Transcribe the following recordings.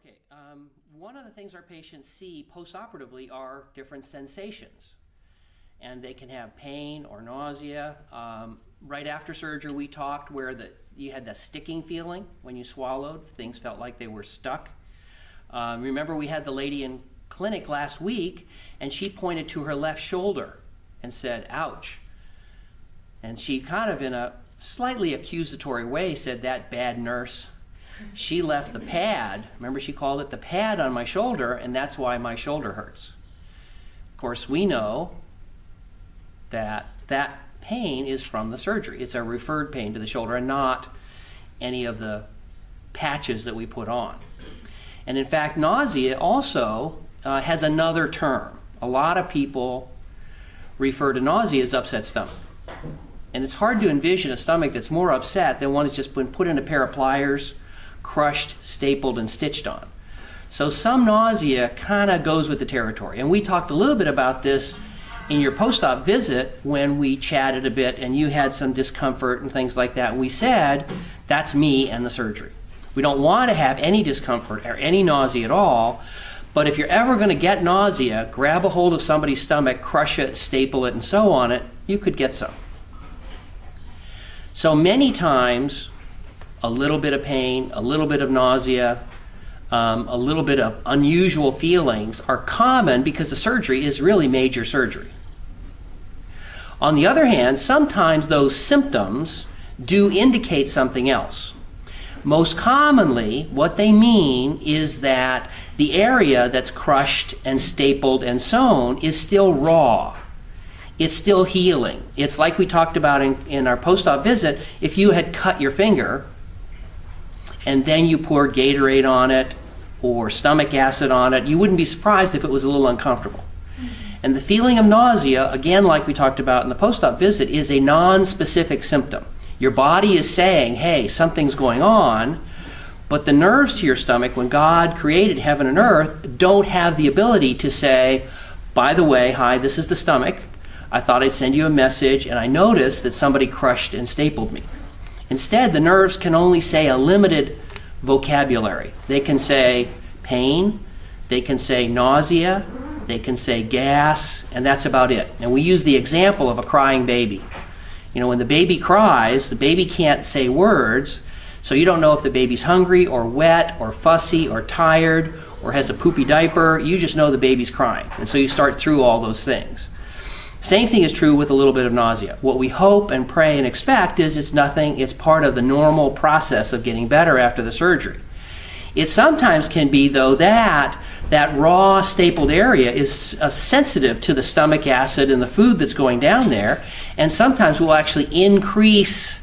Okay, one of the things our patients see postoperatively are different sensations. And they can have pain or nausea. Right after surgery, we talked where you had that sticking feeling when you swallowed. Things felt like they were stuck. Remember, we had the lady in clinic last week, and she pointed to her left shoulder and said, "Ouch." And she kind of in a slightly accusatory way said, "That bad nurse. She left the pad," remember she called it the pad on my shoulder, "and that's why my shoulder hurts." Of course, we know that that pain is from the surgery. It's a referred pain to the shoulder and not any of the patches that we put on. And in fact, nausea also has another term. A lot of people refer to nausea as upset stomach. And it's hard to envision a stomach that's more upset than one that's just been put in a pair of pliers, crushed, stapled, and stitched on. So some nausea kind of goes with the territory. And we talked a little bit about this in your post-op visit when we chatted a bit and you had some discomfort and things like that. We said, that's me and the surgery. We don't want to have any discomfort or any nausea at all, but if you're ever going to get nausea, grab a hold of somebody's stomach, crush it, staple it, and sew on it, you could get some. So many times, a little bit of pain, a little bit of nausea, a little bit of unusual feelings are common because the surgery is really major surgery. On the other hand, sometimes those symptoms do indicate something else. Most commonly, what they mean is that the area that's crushed and stapled and sewn is still raw. It's still healing. It's like we talked about in our post-op visit. If you had cut your finger and then you pour Gatorade on it or stomach acid on it, you wouldn't be surprised if it was a little uncomfortable. And the feeling of nausea, again, like we talked about in the post-op visit, is a non-specific symptom. Your body is saying, hey, something's going on, but the nerves to your stomach, when God created heaven and earth, don't have the ability to say, by the way, hi, this is the stomach. I thought I'd send you a message, and I noticed that somebody crushed and stapled me. Instead, the nerves can only say a limited vocabulary. They can say pain, they can say nausea, they can say gas, and that's about it. And we use the example of a crying baby. You know, when the baby cries, the baby can't say words, so you don't know if the baby's hungry or wet or fussy or tired or has a poopy diaper. You just know the baby's crying. And so you start through all those things. Same thing is true with a little bit of nausea. What we hope and pray and expect is it's nothing, it's part of the normal process of getting better after the surgery. It sometimes can be, though, that raw stapled area is sensitive to the stomach acid and the food that's going down there, and sometimes we'll actually increase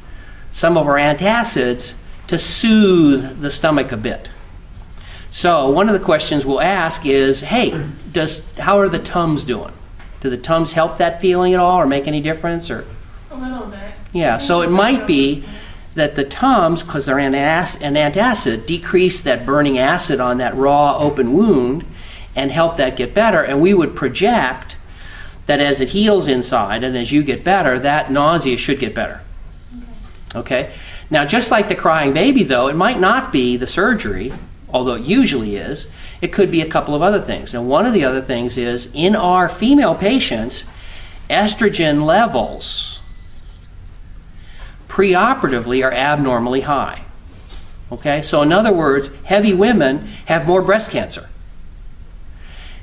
some of our antacids to soothe the stomach a bit. So one of the questions we'll ask is, hey, how are the Tums doing? Do the Tums help that feeling at all or make any difference? Or a little bit. Yeah, so it might be that the Tums, because they're an antacid, decrease that burning acid on that raw open wound and help that get better. And we would project that as it heals inside and as you get better, that nausea should get better. Okay? Now, just like the crying baby, though, it might not be the surgery, although it usually is. It could be a couple of other things. And one of the other things is, in our female patients, estrogen levels preoperatively are abnormally high. Okay? So in other words, heavy women have more breast cancer,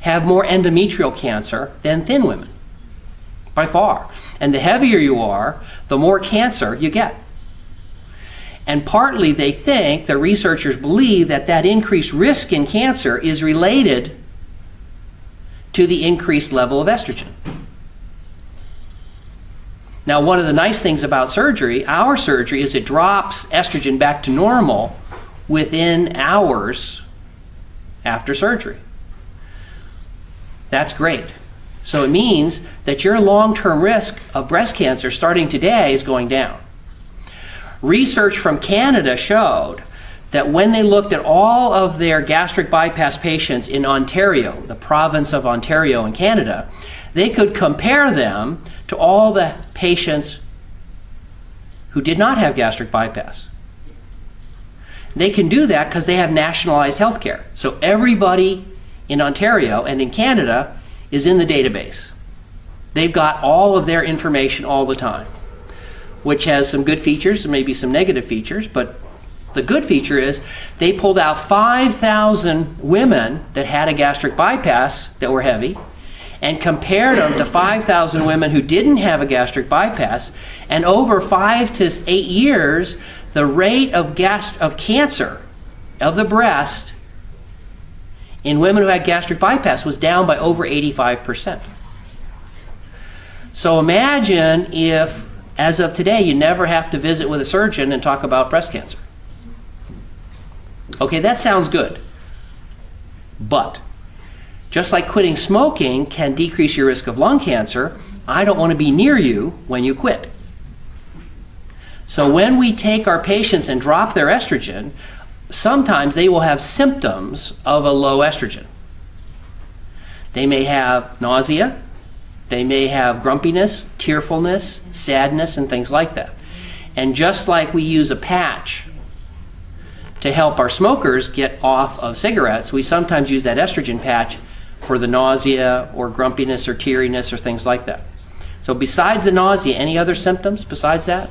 have more endometrial cancer than thin women, by far. And the heavier you are, the more cancer you get. And partly they think, the researchers believe, that increased risk in cancer is related to the increased level of estrogen. Now, one of the nice things about surgery, our surgery, is it drops estrogen back to normal within hours after surgery. That's great. So it means that your long-term risk of breast cancer starting today is going down. Research from Canada showed that when they looked at all of their gastric bypass patients in Ontario, the province of Ontario in Canada, they could compare them to all the patients who did not have gastric bypass. They can do that because they have nationalized health care. So everybody in Ontario and in Canada is in the database. They've got all of their information all the time, which has some good features and maybe some negative features. But the good feature is they pulled out 5,000 women that had a gastric bypass that were heavy and compared them to 5,000 women who didn't have a gastric bypass. And over 5 to 8 years, the rate of cancer of the breast in women who had gastric bypass was down by over 85%. So imagine if, as of today, you never have to visit with a surgeon and talk about breast cancer. Okay, that sounds good. But just like quitting smoking can decrease your risk of lung cancer, I don't want to be near you when you quit. So when we take our patients and drop their estrogen, sometimes they will have symptoms of a low estrogen. They may have nausea, they may have grumpiness, tearfulness, sadness, and things like that. And just like we use a patch to help our smokers get off of cigarettes, we sometimes use that estrogen patch for the nausea or grumpiness or teariness or things like that. So besides the nausea, any other symptoms besides that?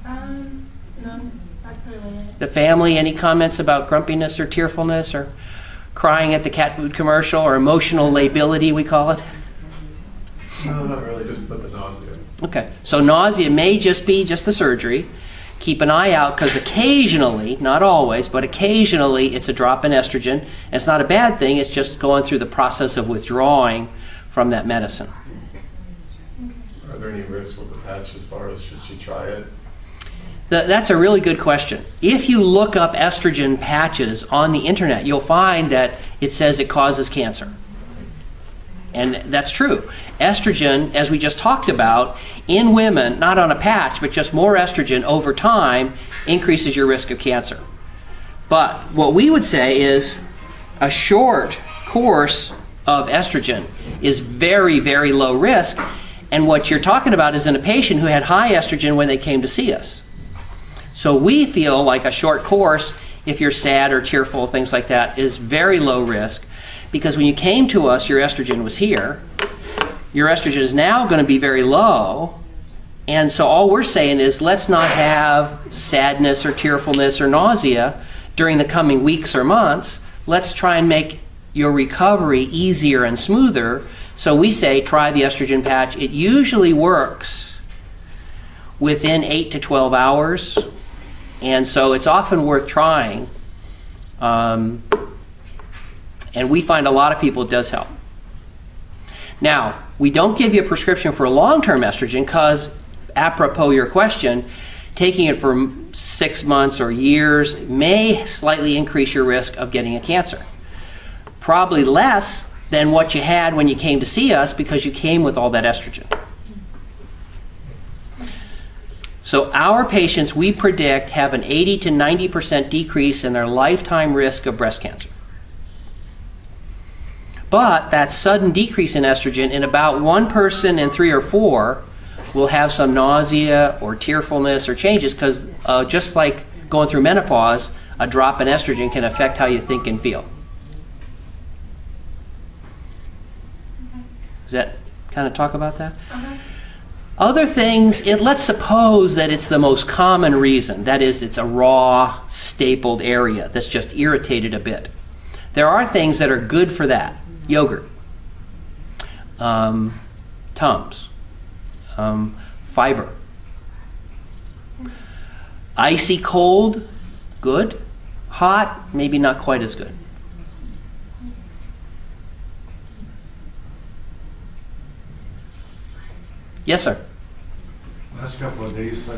No, that's really it. The family, any comments about grumpiness or tearfulness or crying at the cat food commercial or emotional lability, we call it? No, not really, just put the nausea. Okay, so nausea may just be just the surgery. Keep an eye out because occasionally, not always, but occasionally it's a drop in estrogen. And it's not a bad thing, it's just going through the process of withdrawing from that medicine. Are there any risks with the patch as far as should she try it? That's a really good question. If you look up estrogen patches on the internet, you'll find that it says it causes cancer. And that's true. Estrogen, as we just talked about, in women, not on a patch, but just more estrogen over time, increases your risk of cancer. But what we would say is a short course of estrogen is very, very low risk. And what you're talking about is in a patient who had high estrogen when they came to see us. So we feel like a short course, if you're sad or tearful, things like that, is very low risk. Because when you came to us, your estrogen was here. Your estrogen is now going to be very low. And so all we're saying is let's not have sadness or tearfulness or nausea during the coming weeks or months. Let's try and make your recovery easier and smoother. So we say try the estrogen patch. It usually works within 8 to 12 hours. And so it's often worth trying. And we find a lot of people it does help. Now, we don't give you a prescription for long-term estrogen because, apropos your question, taking it for 6 months or years may slightly increase your risk of getting a cancer. Probably less than what you had when you came to see us because you came with all that estrogen. So our patients, we predict, have an 80 to 90% decrease in their lifetime risk of breast cancer. But that sudden decrease in estrogen, in about 1 person in 3 or 4 will have some nausea or tearfulness or changes because just like going through menopause, a drop in estrogen can affect how you think and feel. Does that kind of talk about that? Okay. Other things, let's suppose that it's the most common reason. That is, it's a raw, stapled area that's just irritated a bit. There are things that are good for that. Yogurt, Tums, fiber. Icy cold, good. Hot, maybe not quite as good. Yes, sir. Last couple of days, I